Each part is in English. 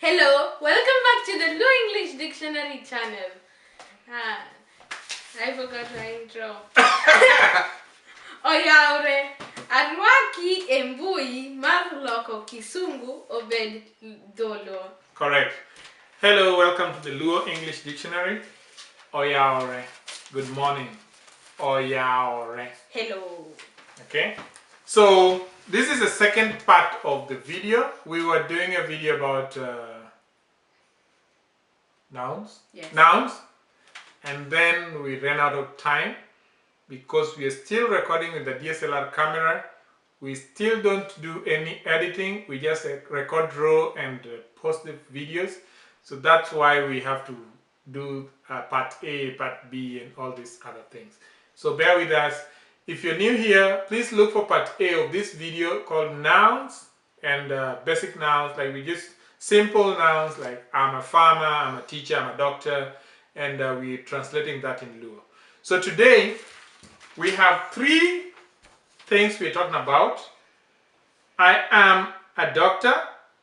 Hello, welcome back to the Luo English Dictionary channel. I forgot my intro. Oyaure, arwaki embui mar loko kisungu obed Dholuo. Correct. Hello, welcome to the Luo English Dictionary. Oyaore. Good morning. Oyaore. Hello. Okay. So this is the second part of the video. We were doing a video about nouns. Yes. Nouns. And then we ran out of time because we are still recording with the DSLR camera. We still don't do any editing. We just record raw and post the videos. So that's why we have to do part A, part B, and all these other things. So bear with us. If you're new here, please look for part A of this video called nouns and basic nouns. Like we just simple nouns like I'm a farmer, I'm a teacher, I'm a doctor, and we're translating that in Luo. So today we have three things we're talking about. I am a doctor,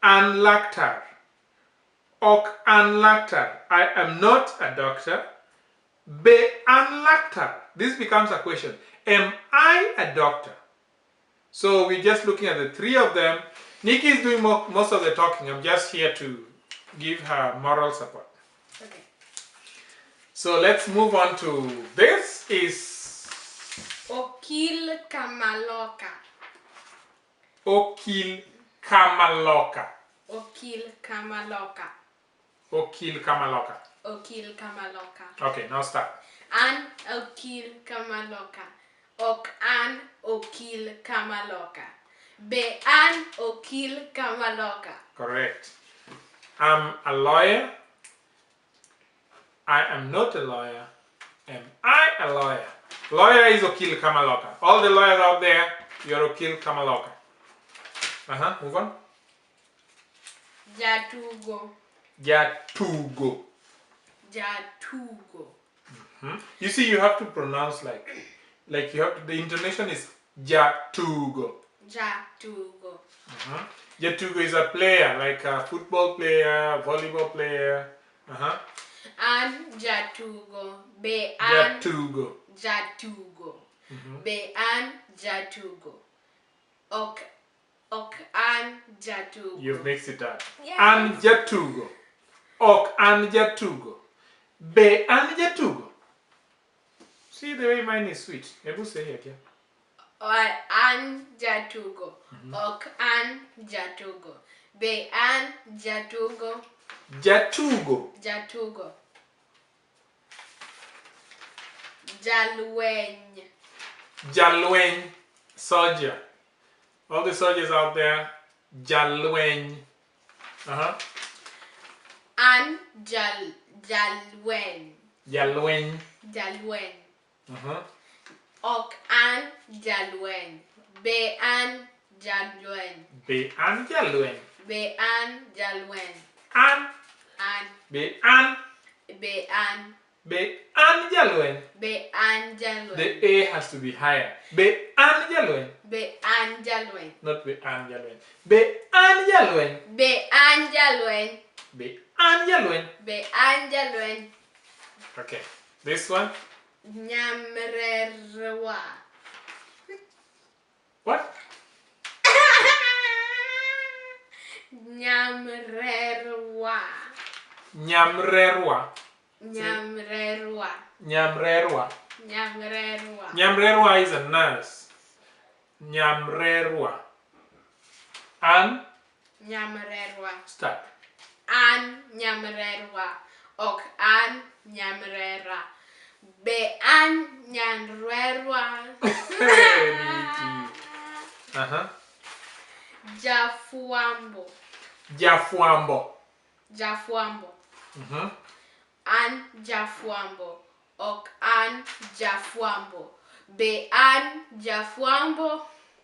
an lactar. Ok an lactar. I am not a doctor. Be an lactar. This becomes a question. Am I a doctor? So we're just looking at the three of them. Nikki is doing most of the talking. I'm just here to give her moral support. Okay. So let's move on to this is Okil kamaloka. Okil kamaloka. Okil kamaloka. Okil kamaloka. Okil kamaloka. Okay, now start. An okil kamaloka. Ok an okil kamaloka. Be an okil kamaloka. Correct. I'm a lawyer. I am not a lawyer. Am I a lawyer? Lawyer is okil kamaloka. All the lawyers out there, you're okil kamaloka. Move on. Jatugo. Jatugo. Jatugo. You see, you have to pronounce like you have to, the intonation is jatugo. Jatugo. Jatugo is a player, like a football player, volleyball player. An jatugo. Be an Jatugo. jatugo. Be an jatugo. Ok an jatugo. You've mixed it up. Yes. An jatugo. Ok an jatugo. Be an jatugo. See the way mine is sweet. Ebu say it, yeah. An jatugo. Ok an jatugo. Be an jatugo. Jatugo. Jatugo. Jalweny. Jalweny. Soldier. All the soldiers out there. Jalweny. An jalweny. Jalweny. Jalweny. Ok an jalweny. Be an jalweny. Be an jalweny. Be an jalweny. An. An. Be an. Be an. Be an jalweny. Be an jalweny. The A has to be higher. Be an jalweny. Be an jalweny. Not be an jalweny. Be an jalweny. Be an jalweny. Be an jalweny. Be an jalweny. Okay. This one. Nyamrerwa. What? Nyamrerwa. Nyamrerwa. Nyamrerwa. Nyamrerwa. Nyamrerwa. Nyamrerwa is a nurse. Nyamrerwa. An. Nyamrerwa. Start. An nyamrerwa. Ok an nyamrera. Be an nyamrerwa. Jafuambo. Jafuambo. Jafuambo. An jafuambo. Ok an jafuambo. Be an jafuambo.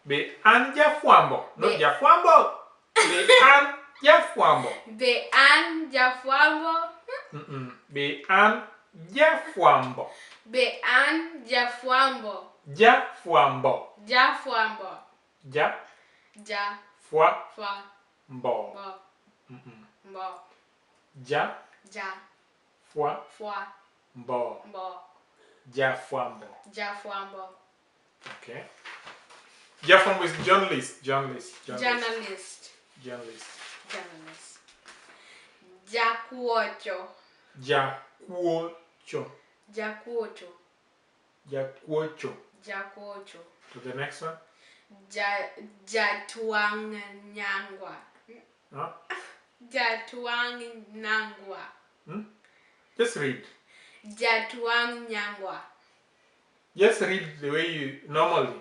Be an jafuambo. Not jafuambo. Be an jafuambo. Be an jafuambo. Be an jafuambo. Be an jafuambo. Jafuambo. Jafuambo. Ja. Ja. Fua. Fa. Bo. Bo. Mbo. Ja. Ja. Fwa. Fwa. Mbo. Mbo. Ja fwa mbo. Ja fwa mbo. Okay. Ja fwa mbo is journalist. Journalist. Ja kuocho. Ja kuocho. Ja kuocho. Ja kuocho. Ja kuocho. To the next one. Ja tuang nyangwa. Huh? Ja tuang nangwa. Just read. Ja tuang nyangwa. Just read the way you normally.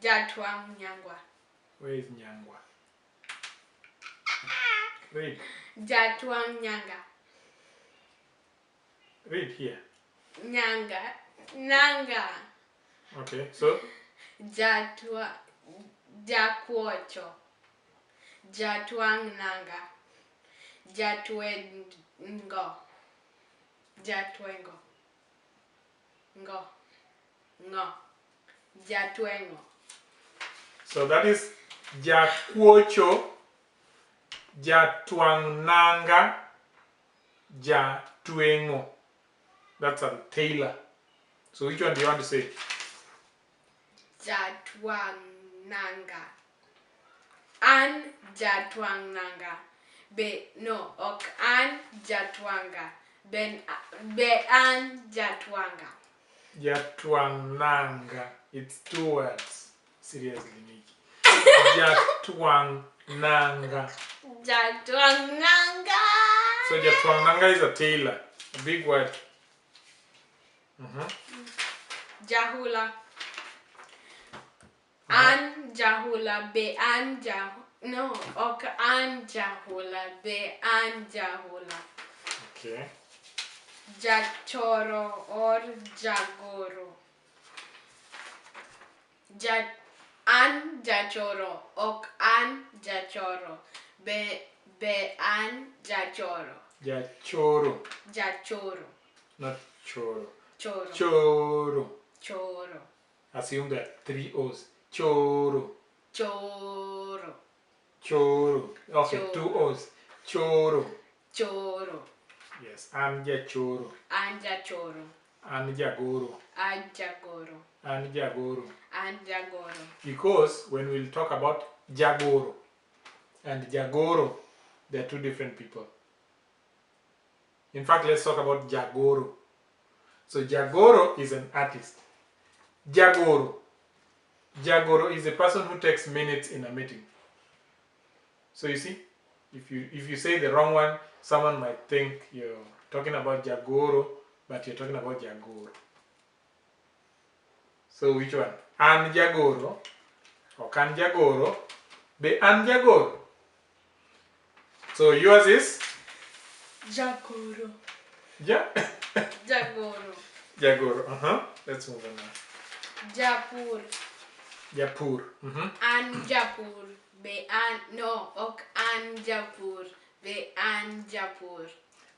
Ja tuang nyangwa. Where is nyangwa? Read. Ja tuang nyanga. Read here. Nyanga. Nanga. Okay, so? Ja kuocho. Ja tuang nanga. Ja tuengo. Ja tuengo. Ngo. Ngo. Ja tuengo. So that is ja kuocho, ja tuang nanga, ja tuengo. That's a tailor. So which one do you want to say? Ja tuang nanga. An ja tuang nanga. Ok an ja tuanga. Be an ja tuanga. Ja tuang nanga. It's 2 words. Seriously, Nikki. Ja tuang nanga. Ja tuang nanga. So ja tuang nanga is a tailor. A big word. Jahula. An jahula. Be an jahula. No, ok an jahula. Be an jahula. Okay. Jachoro or jagoro. An jachoro. Ok an jachoro. Be an jachoro. Jachoro. Jachoro. Not choro. Choro. Choro. Choro. Assume that 3 O's. Choro. Choro. Choro. Okay, Choro. 2 O's. Choro. Choro. Yes, anja choro. Anja choro. Anja goro. Anja goro. Anja goro. Anja goro. Because when we'll talk about jagoro and jagoro, they're 2 different people. In fact, let's talk about jagoro. So jagoro is an artist. Jagoro is a person who takes minutes in a meeting. So you see, if you say the wrong one, someone might think you're talking about jagoro, but you're talking about jagoro. So which one? An jagoro, or kan jagoro, be an jagoro. So yours is? Jagoro. Ja? Jagoro. Jagoro. Let's move on now. Japur. Japur. An Japur. Be an no. Ok an Japur. Be an Japur.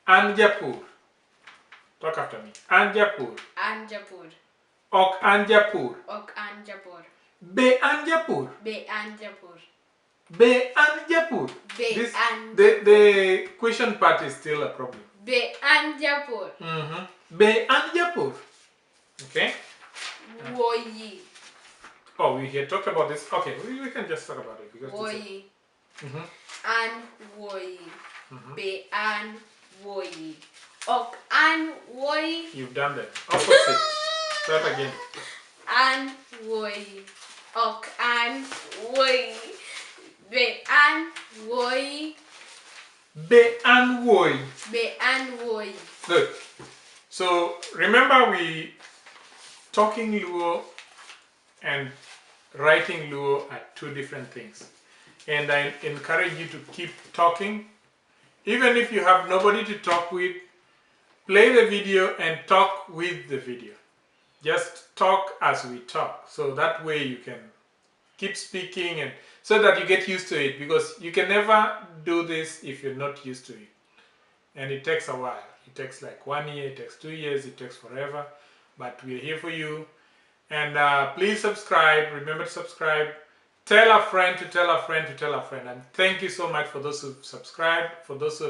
An Japur. Talk after me. An Japur. An Japur. Ok an Japur. Ok an Japur. Be an Japur. Be an Japur. Be an Japur. Be an. The question part is still a problem. Be an Japur. Be an Japur. Okay. Woyi. Oh, we had talked about this. Okay, we can just talk about it because Woyi. An woyi. Be an woyi. Ok an woyi. You've done that. Opposite. Start again. An woyi. Ok an woyi. Be an woyi. Be an woyi. Be an woyi. Good. So remember, we talking Luo and writing Luo are 2 different things. And I encourage you to keep talking. Even if you have nobody to talk with, play the video and talk with the video. Just talk as we talk. So that way you can keep speaking, and so that you get used to it, because you can never do this if you're not used to it. And it takes a while. It takes like 1 year, it takes 2 years, it takes forever. But we're here for you. And please subscribe. Remember to subscribe. tell a friend to tell a friend to tell a friend. And thank you so much for those who subscribed, for those who